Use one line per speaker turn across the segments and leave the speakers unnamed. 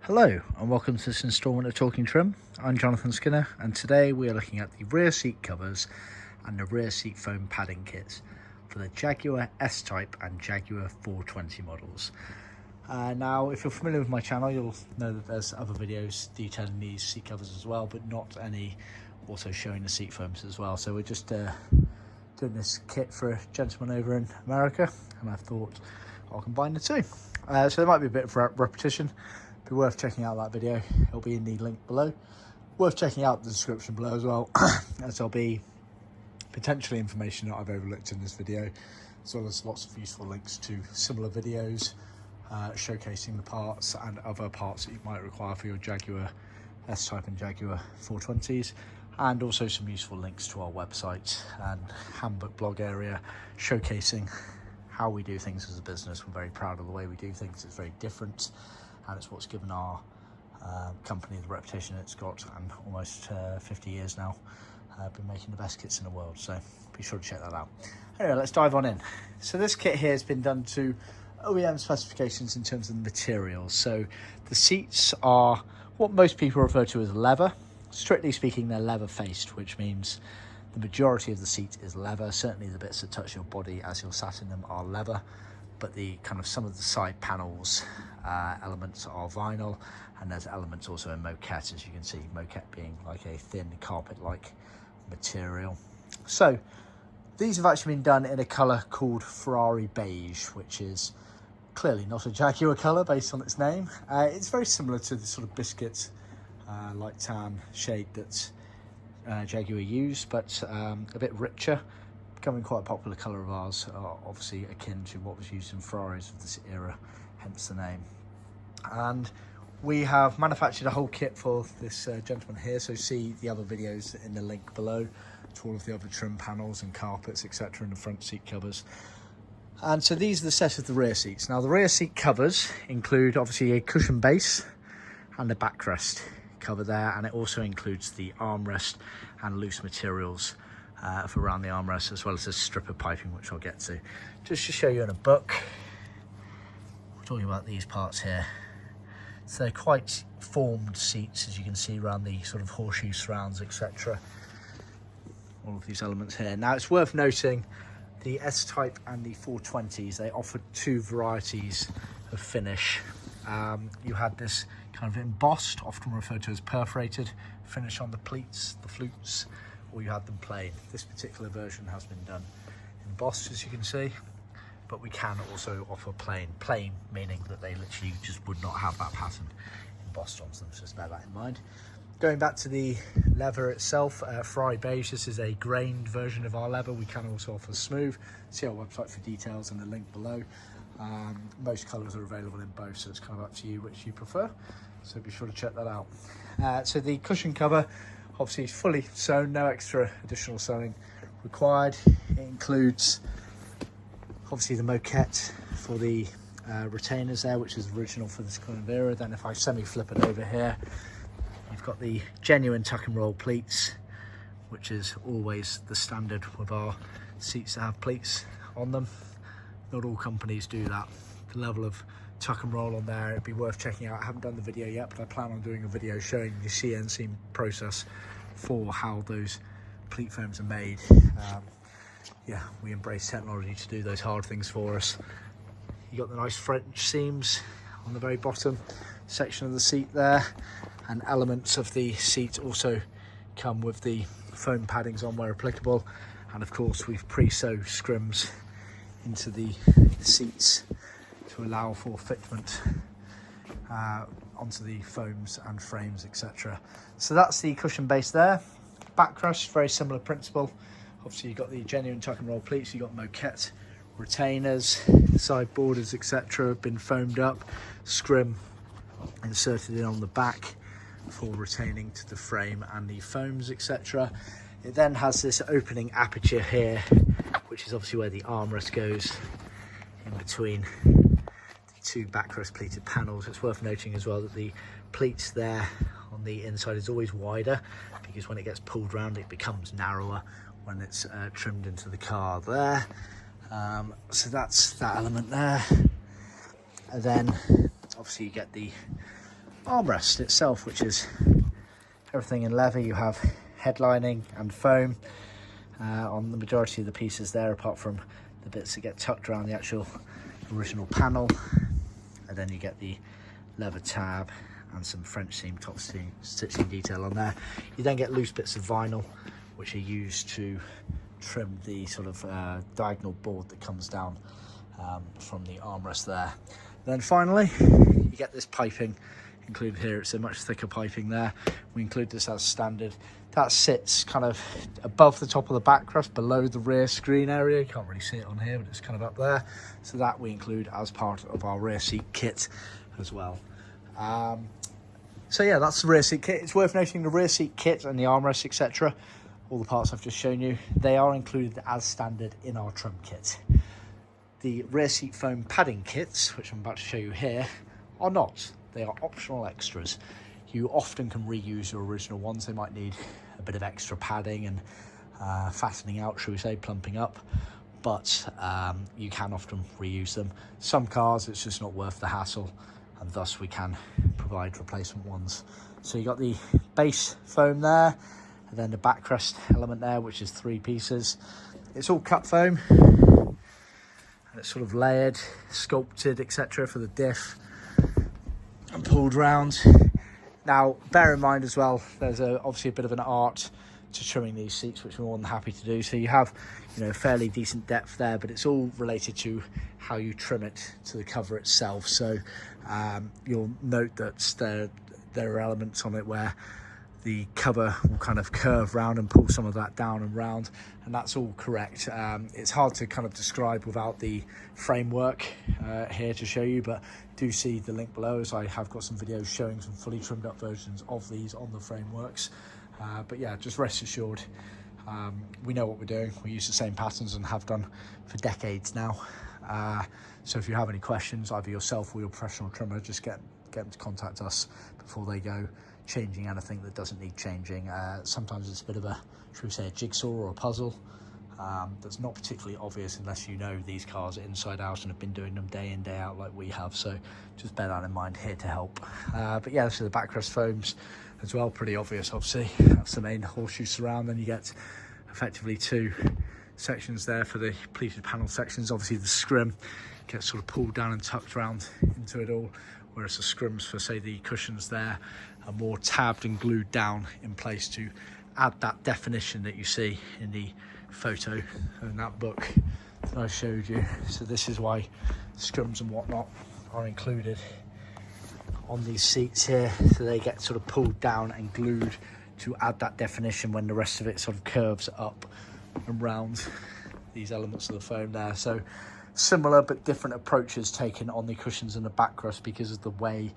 Hello and welcome to this instalment of Talkin Trim. I'm Jonathon Skinner and today we are looking at the rear seat covers and the rear seat foam padding kits for the Jaguar S-Type and Jaguar 420 models. Now if you're familiar with my channel you'll know that there's other videos detailing these seat covers as well, but not any also showing the seat foams as well. So we're just doing this kit for a gentleman over in America and I thought I'll combine the two. So there might be a bit of repetition. Be worth checking out that video. It'll be in the link below. Worth checking out the description below as well, as there'll be potentially information that I've overlooked in this video, as well as lots of useful links to similar videos showcasing the parts and other parts that you might require for your Jaguar S-Type and Jaguar 420s, and also some useful links to our website and handbook blog area showcasing how we do things as a business. We're very proud of the way we do things. It's very different, and it's what's given our company the reputation it's got, and almost 50 years now been making the best kits in the world, so be sure to check that out. Anyway, let's dive on in. So this kit here has been done to OEM specifications in terms of the materials. So the seats are what most people refer to as leather. Strictly speaking, they're leather faced, which means the majority of the seat is leather. Certainly the bits that touch your body as you're sat in them are leather, but the kind of some of the side panels elements are vinyl, and there's elements also in moquette, as you can see, moquette being like a thin carpet like material. So these have actually been done in a color called Ferrari Beige, which is clearly not a Jaguar color based on its name. It's very similar to the sort of biscuit light tan shade that Jaguar use, but a bit richer, becoming quite a popular colour of ours, obviously akin to what was used in Ferraris of this era, hence the name. And we have manufactured a whole kit for this gentleman here, so see the other videos in the link below to all of the other trim panels and carpets, etc., and the front seat covers. And so these are the set of the rear seats. Now the rear seat covers include obviously a cushion base and a backrest cover there, and it also includes the armrest and loose materials for around the armrest, as well as a strip of piping, which I'll get to. Just to show you in a book, we're talking about these parts here. So they're quite formed seats, as you can see around the sort of horseshoe surrounds, etc. All of these elements here. Now it's worth noting the S-Type and the 420s, they offered two varieties of finish. You had this kind of embossed, often referred to as perforated finish on the pleats, the flutes, or you had them plain. This particular version has been done embossed, as you can see, but we can also offer plain. Plain meaning that they literally just would not have that pattern embossed onto them, so just bear that in mind. Going back to the leather itself, Ferrari Beige, this is a grained version of our leather. We can also offer smooth. See our website for details and the link below. Most colours are available in both, so it's kind of up to you which you prefer, so be sure to check that out. So the cushion cover obviously is fully sewn, no extra additional sewing required. It includes obviously the moquette for the retainers there, which is original for this kind of era. Then if I semi-flip it over here, you've got the genuine tuck and roll pleats, which is always the standard with our seats that have pleats on them. Not all companies do that. The level of tuck and roll on there, it'd be worth checking out. I haven't done the video yet, but I plan on doing a video showing the CNC process for how those pleat foams are made. Yeah, we embrace technology to do those hard things for us. You got the nice French seams on the very bottom section of the seat there, and elements of the seat also come with the foam paddings on where applicable, and of course we've pre-sewed scrims into the seats to allow for fitment onto the foams and frames, etc. So that's the cushion base there. Backrest, very similar principle. Obviously you've got the genuine tuck and roll pleats, you've got moquette retainers, side borders, etc. have been foamed up, scrim inserted in on the back for retaining to the frame and the foams, etc. It then has this opening aperture here, which is obviously where the armrest goes in between the two backrest pleated panels. It's worth noting as well that the pleats there on the inside is always wider, because when it gets pulled round it becomes narrower when it's trimmed into the car there. So that's that element there. And then obviously you get the armrest itself, which is everything in leather. You have headlining and foam on the majority of the pieces there, apart from the bits that get tucked around the actual original panel. And then you get the leather tab and some French seam top stitching detail on there. You then get loose bits of vinyl, which are used to trim the sort of diagonal board that comes down from the armrest there. Then finally, you get this piping included here. It's a much thicker piping there. We include this as standard. That sits kind of above the top of the backrest, below the rear screen area. You can't really see it on here, but it's kind of up there. So that we include as part of our rear seat kit as well. So yeah, that's the rear seat kit. It's worth noting the rear seat kit and the armrest, etc., all the parts I've just shown you, they are included as standard in our trim kit. The rear seat foam padding kits, which I'm about to show you here, are not. They are optional extras. You often can reuse your original ones. They might need a bit of extra padding and fastening out, shall we say, plumping up, but you can often reuse them. Some cars, it's just not worth the hassle, and thus we can provide replacement ones. So you got the base foam there, and then the backrest element there, which is 3 pieces. It's all cut foam, and it's sort of layered, sculpted, etc. for the diff, and pulled round. Now, bear in mind as well, there's obviously a bit of an art to trimming these seats, which we're more than happy to do. So you have, fairly decent depth there, but it's all related to how you trim it to the cover itself. So you'll note that there are elements on it where the cover will kind of curve round and pull some of that down and round, and that's all correct. It's hard to kind of describe without the framework here to show you, but do see the link below, as I have got some videos showing some fully trimmed up versions of these on the frameworks. But yeah, just rest assured, we know what we're doing. We use the same patterns and have done for decades now. So if you have any questions, either yourself or your professional trimmer, just get them to contact us before they go changing anything that doesn't need changing. Sometimes it's a bit of a, should we say, a jigsaw or a puzzle that's not particularly obvious unless you know these cars inside out and have been doing them day in, day out like we have. So just bear that in mind, here to help. But yeah, so the backrest foams as well, pretty obvious obviously. That's the main horseshoe surround. Then you get effectively 2 sections there for the pleated panel sections. Obviously the scrim gets sort of pulled down and tucked around into it all, whereas the scrims for, say, the cushions there are more tabbed and glued down in place to add that definition that you see in the photo in that book that I showed you. So this is why scrims and whatnot are included on these seats here, so they get sort of pulled down and glued to add that definition when the rest of it sort of curves up and round these elements of the foam there. So similar but different approaches taken on the cushions and the backrest because of the way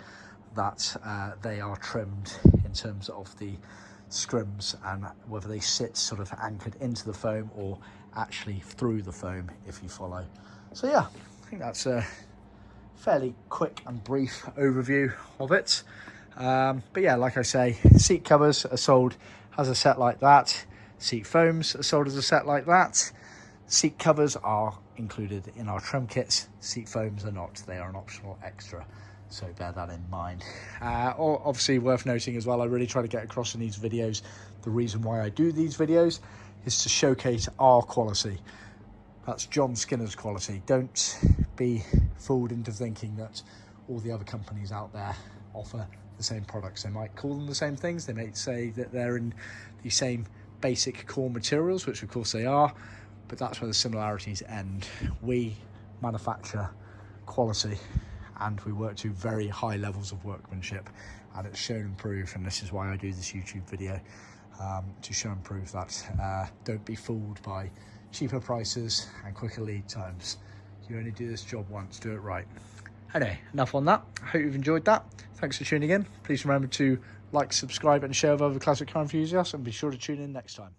that they are trimmed in terms of the scrims, and whether they sit sort of anchored into the foam or actually through the foam, if you follow. So yeah, I think that's a fairly quick and brief overview of it. But yeah, like I say, seat covers are sold as a set like that. Seat foams are sold as a set like that. Seat covers are included in our trim kits. Seat foams are not. They are an optional extra. So bear that in mind. Obviously worth noting as well, I really try to get across in these videos, the reason why I do these videos is to showcase our quality. That's John Skinner's quality. Don't be fooled into thinking that all the other companies out there offer the same products. They might call them the same things. They may say that they're in the same basic core materials, which of course they are, but that's where the similarities end. We manufacture quality, and we work to very high levels of workmanship, and it's shown and proved, and this is why I do this YouTube video, to show and prove that. Don't be fooled by cheaper prices and quicker lead times. You only do this job once, do it right. Anyway, enough on that. I hope you've enjoyed that. Thanks for tuning in. Please remember to like, subscribe and share with other classic car enthusiasts, and be sure to tune in next time.